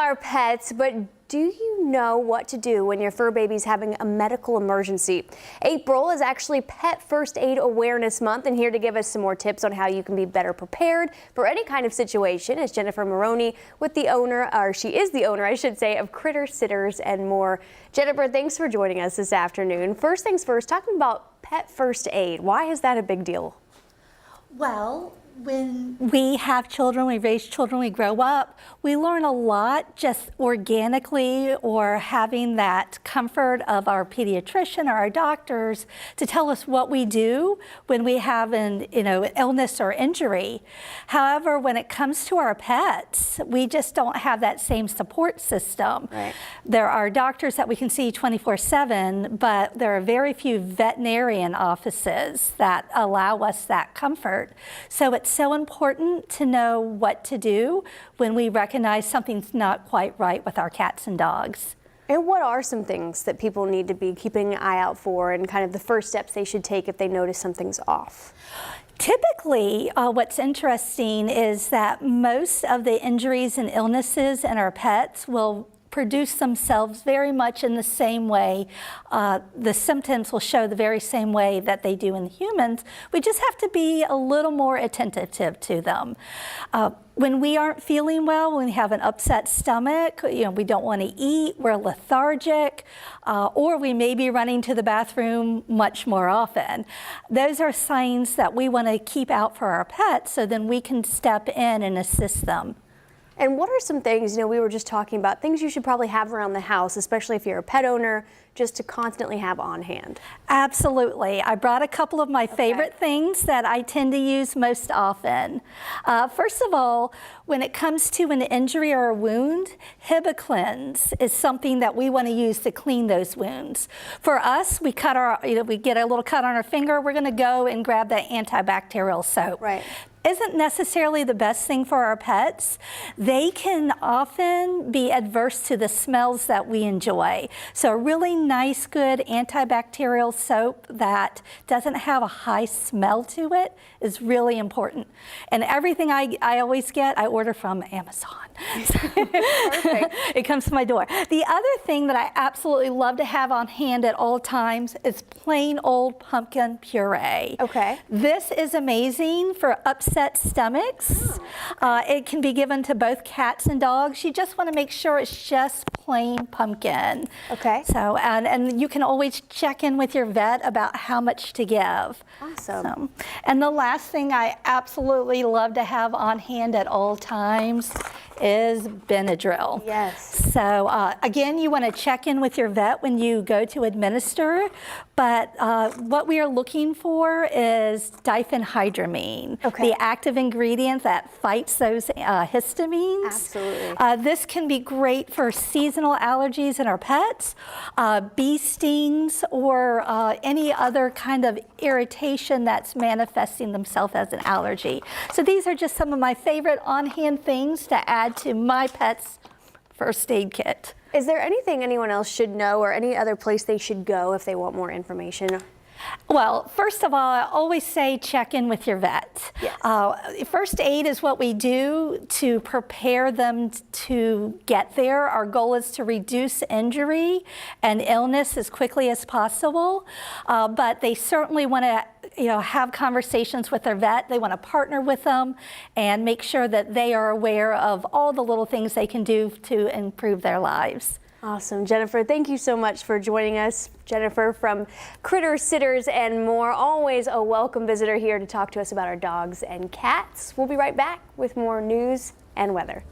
our pets, but do you know what to do when your fur baby's having a medical emergency? April is actually Pet First Aid Awareness Month, and here to give us some more tips on how you can be better prepared for any kind of situation is Jennifer Maroney with the owner, or she is the owner, I should say, of Critter Sitters and More. Jennifer, thanks for joining us this afternoon. First things first, talking about Pet First Aid. Why is that a big deal? Well, when we have children, we raise children, we grow up, we learn a lot just organically or having that comfort of our pediatrician or our doctors to tell us what we do when we have an illness or injury. However, when it comes to our pets, we just don't have that same support system. Right. There are doctors that we can see 24/7, but there are very few veterinarian offices that allow us that comfort. So it's so important to know what to do when we recognize something's not quite right with our cats and dogs. And what are some things that people need to be keeping an eye out for and kind of the first steps they should take if they notice something's off? Typically, what's interesting is that most of the injuries and illnesses in our pets will produce themselves very much in the same way. The symptoms will show the very same way that they do in humans. We just have to be a little more attentive to them. When we aren't feeling well, when we have an upset stomach, we don't want to eat, we're lethargic, or we may be running to the bathroom much more often. Those are signs that we want to keep out for our pets so then we can step in and assist them. And what are some things, we were just talking about, things you should probably have around the house, especially if you're a pet owner, just to constantly have on hand? Absolutely. I brought a couple of my favorite things that I tend to use most often. First of all, when it comes to an injury or a wound, Hibiclens is something that we want to use to clean those wounds. For us, we cut we get a little cut on our finger, we're going to go and grab that antibacterial soap. Right. Isn't necessarily the best thing for our pets. They can often be adverse to the smells that we enjoy. So a really nice, good antibacterial soap that doesn't have a high smell to it is really important. And everything I always get, I order from Amazon. Perfect. It comes to my door. The other thing that I absolutely love to have on hand at all times is plain old pumpkin puree. Okay. This is amazing for upset stomachs. It can be given to both cats and dogs. You just want to make sure it's just plain pumpkin. Okay. So, and you can always check in with your vet about how much to give. Awesome. And the last thing I absolutely love to have on hand at all times is Benadryl. Yes. So again, you want to check in with your vet when you go to administer, but what we are looking for is diphenhydramine, the active ingredient that fights those histamines. Absolutely. This can be great for seasonal allergies in our pets, bee stings, or any other kind of irritation that's manifesting themselves as an allergy. So these are just some of my favorite on-hand things to add to my pet's first aid kit. Is there anything anyone else should know or any other place they should go if they want more information? Well, first of all, I always say check in with your vet. Yes. First aid is what we do to prepare them to get there. Our goal is to reduce injury and illness as quickly as possible, but they certainly want to have conversations with their vet. They want to partner with them and make sure that they are aware of all the little things they can do to improve their lives. Awesome. Jennifer, thank you so much for joining us. Jennifer from Critter Sitters and More, always a welcome visitor here to talk to us about our dogs and cats. We'll be right back with more news and weather.